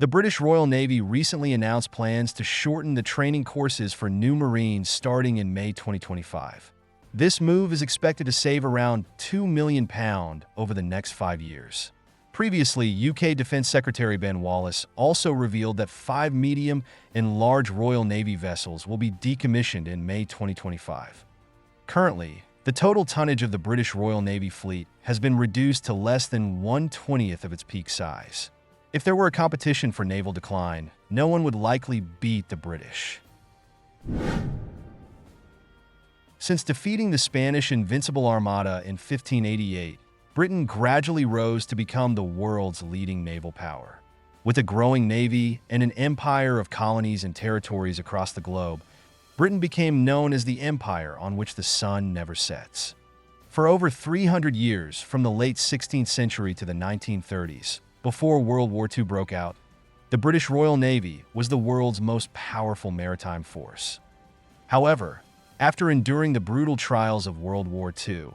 The British Royal Navy recently announced plans to shorten the training courses for new Marines starting in May 2025. This move is expected to save around £2 million over the next 5 years. Previously, UK Defence Secretary Ben Wallace also revealed that 5 medium and large Royal Navy vessels will be decommissioned in May 2025. Currently, the total tonnage of the British Royal Navy fleet has been reduced to less than 1/20th of its peak size. If there were a competition for naval decline, no one would likely beat the British. Since defeating the Spanish Invincible Armada in 1588, Britain gradually rose to become the world's leading naval power. With a growing navy and an empire of colonies and territories across the globe, Britain became known as the empire on which the sun never sets. For over 300 years, from the late 16th century to the 1930s, before World War II broke out, the British Royal Navy was the world's most powerful maritime force. However, after enduring the brutal trials of World War II,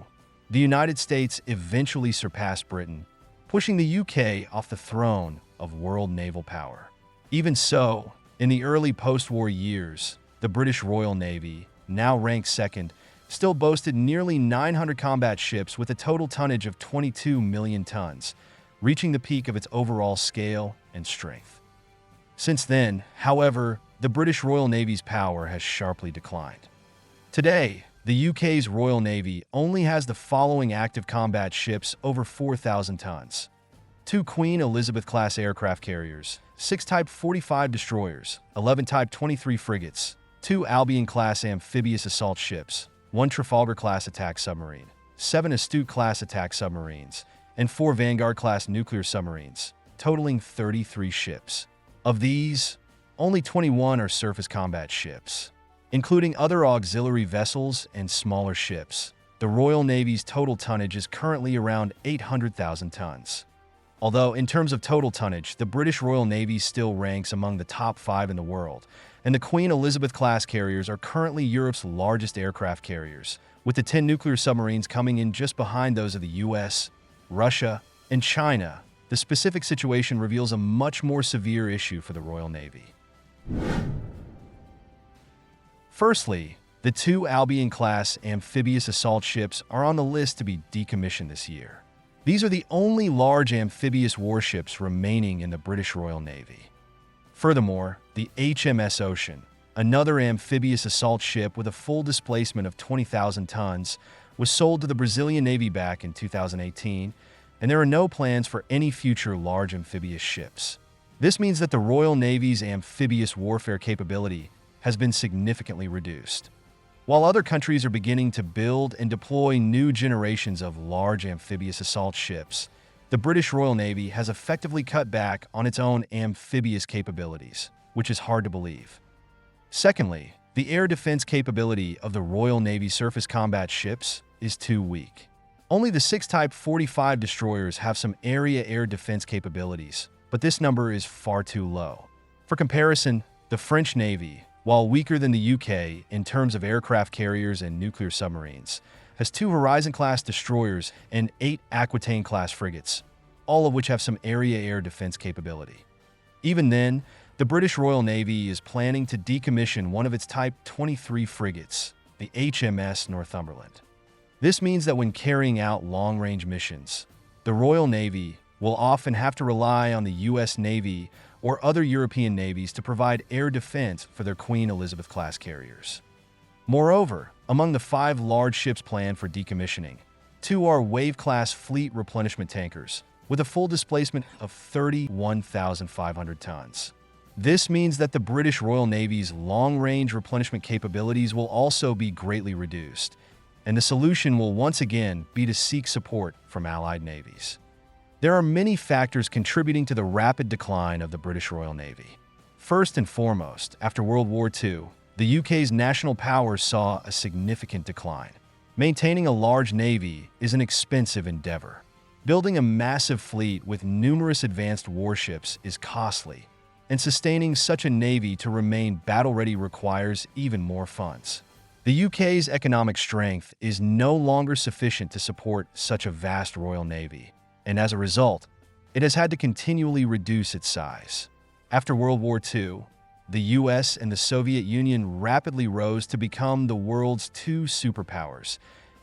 the United States eventually surpassed Britain, pushing the UK off the throne of world naval power. Even so, in the early post-war years, the British Royal Navy, now ranked second, still boasted nearly 900 combat ships with a total tonnage of 22 million tons, reaching the peak of its overall scale and strength. Since then, however, the British Royal Navy's power has sharply declined. Today, the UK's Royal Navy only has the following active combat ships over 4,000 tons. 2 Queen Elizabeth-class aircraft carriers, 6 Type 45 destroyers, 11 Type 23 frigates, 2 Albion-class amphibious assault ships, 1 Trafalgar-class attack submarine, 7 Astute-class attack submarines, and 4 Vanguard-class nuclear submarines, totaling 33 ships. Of these, only 21 are surface combat ships. Including other auxiliary vessels and smaller ships, the Royal Navy's total tonnage is currently around 800,000 tons. Although, in terms of total tonnage, the British Royal Navy still ranks among the top 5 in the world, and the Queen Elizabeth-class carriers are currently Europe's largest aircraft carriers, with the 10 nuclear submarines coming in just behind those of the US, Russia, and China. The specific situation reveals a much more severe issue for the Royal Navy. Firstly, the 2 Albion-class amphibious assault ships are on the list to be decommissioned this year. These are the only large amphibious warships remaining in the British Royal Navy. Furthermore, the HMS Ocean, another amphibious assault ship with a full displacement of 20,000 tons, was sold to the Brazilian Navy back in 2018, and there are no plans for any future large amphibious ships. This means that the Royal Navy's amphibious warfare capability has been significantly reduced. While other countries are beginning to build and deploy new generations of large amphibious assault ships, the British Royal Navy has effectively cut back on its own amphibious capabilities, which is hard to believe. Secondly, the air defense capability of the Royal Navy surface combat ships is too weak. Only the 6 Type 45 destroyers have some area air defense capabilities, but this number is far too low. For comparison, the French Navy, while weaker than the UK in terms of aircraft carriers and nuclear submarines, has 2 Horizon-class destroyers and 8 Aquitaine-class frigates, all of which have some area air defense capability. Even then, the British Royal Navy is planning to decommission one of its Type 23 frigates, the HMS Northumberland. This means that when carrying out long-range missions, the Royal Navy will often have to rely on the US Navy or other European navies to provide air defense for their Queen Elizabeth-class carriers. Moreover, among the 5 large ships planned for decommissioning, 2 are Wave-class fleet replenishment tankers, with a full displacement of 31,500 tons. This means that the British Royal Navy's long-range replenishment capabilities will also be greatly reduced, and the solution will once again be to seek support from allied navies. There are many factors contributing to the rapid decline of the British Royal Navy. First and foremost, after World War II, the UK's national power saw a significant decline. Maintaining a large navy is an expensive endeavor. Building a massive fleet with numerous advanced warships is costly, and sustaining such a navy to remain battle-ready requires even more funds. The UK's economic strength is no longer sufficient to support such a vast Royal Navy, and as a result, it has had to continually reduce its size. After World War II, the US and the Soviet Union rapidly rose to become the world's two superpowers,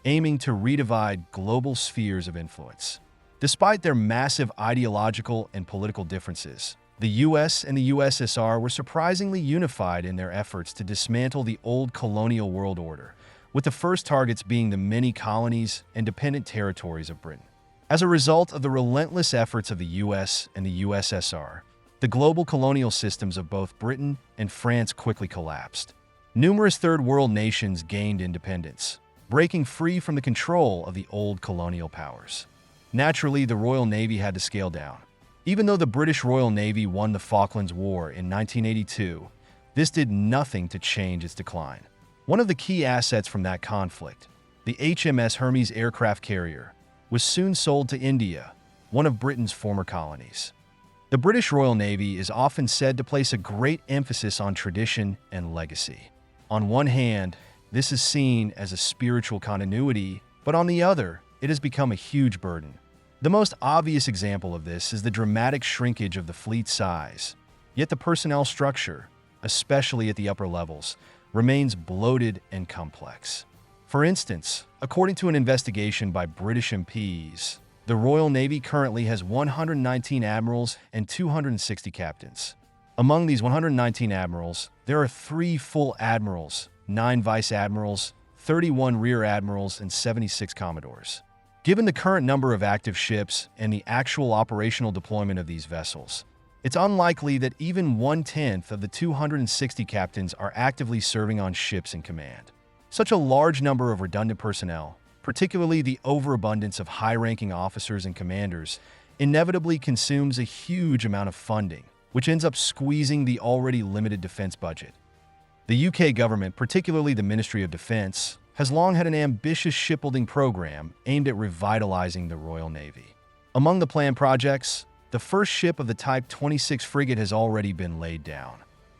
aiming to redivide global spheres of influence. Despite their massive ideological and political differences, the US and the USSR were surprisingly unified in their efforts to dismantle the old colonial world order, with the first targets being the many colonies and dependent territories of Britain. As a result of the relentless efforts of the US and the USSR, the global colonial systems of both Britain and France quickly collapsed. Numerous Third World nations gained independence, breaking free from the control of the old colonial powers. Naturally, the Royal Navy had to scale down. Even though the British Royal Navy won the Falklands War in 1982, this did nothing to change its decline. One of the key assets from that conflict, the HMS Hermes aircraft carrier, was soon sold to India, one of Britain's former colonies. The British Royal Navy is often said to place a great emphasis on tradition and legacy. On one hand, this is seen as a spiritual continuity, but on the other, it has become a huge burden. The most obvious example of this is the dramatic shrinkage of the fleet size. Yet the personnel structure, especially at the upper levels, remains bloated and complex. For instance, according to an investigation by British MPs, the Royal Navy currently has 119 admirals and 260 captains. Among these 119 admirals, there are 3 full admirals, 9 vice admirals, 31 rear admirals, and 76 commodores. Given the current number of active ships and the actual operational deployment of these vessels, it's unlikely that even 1/10 of the 260 captains are actively serving on ships in command. Such a large number of redundant personnel, particularly the overabundance of high-ranking officers and commanders, inevitably consumes a huge amount of funding, which ends up squeezing the already limited defense budget. The UK government, particularly the Ministry of Defense, has long had an ambitious shipbuilding program aimed at revitalizing the Royal Navy. Among the planned projects, the first ship of the Type 26 frigate has already been laid down.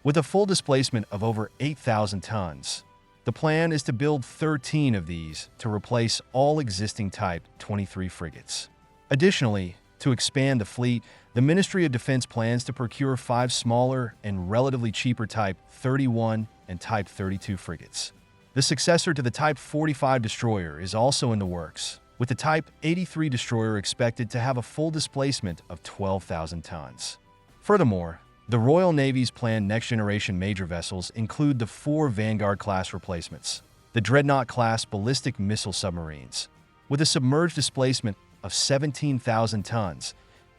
With a full displacement of over 8,000 tons, the plan is to build 13 of these to replace all existing Type 23 frigates. Additionally, to expand the fleet, the Ministry of Defense plans to procure 5 smaller and relatively cheaper Type 31 and Type 32 frigates. The successor to the Type 45 destroyer is also in the works, with the Type 83 destroyer expected to have a full displacement of 12,000 tons. Furthermore, the Royal Navy's planned next-generation major vessels include the 4 Vanguard-class replacements, the Dreadnought-class ballistic missile submarines, with a submerged displacement of 17,000 tons,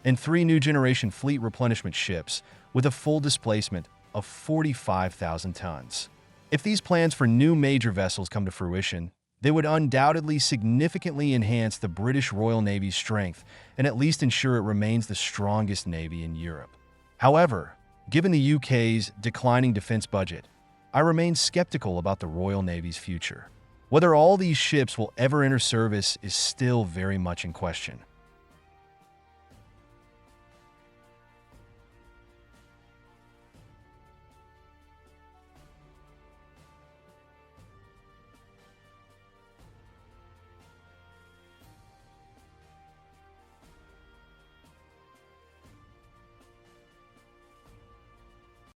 and 3 new-generation fleet replenishment ships with a full displacement of 45,000 tons. If these plans for new major vessels come to fruition, they would undoubtedly significantly enhance the British Royal Navy's strength and at least ensure it remains the strongest navy in Europe. However, given the UK's declining defense budget, I remain skeptical about the Royal Navy's future. Whether all these ships will ever enter service is still very much in question.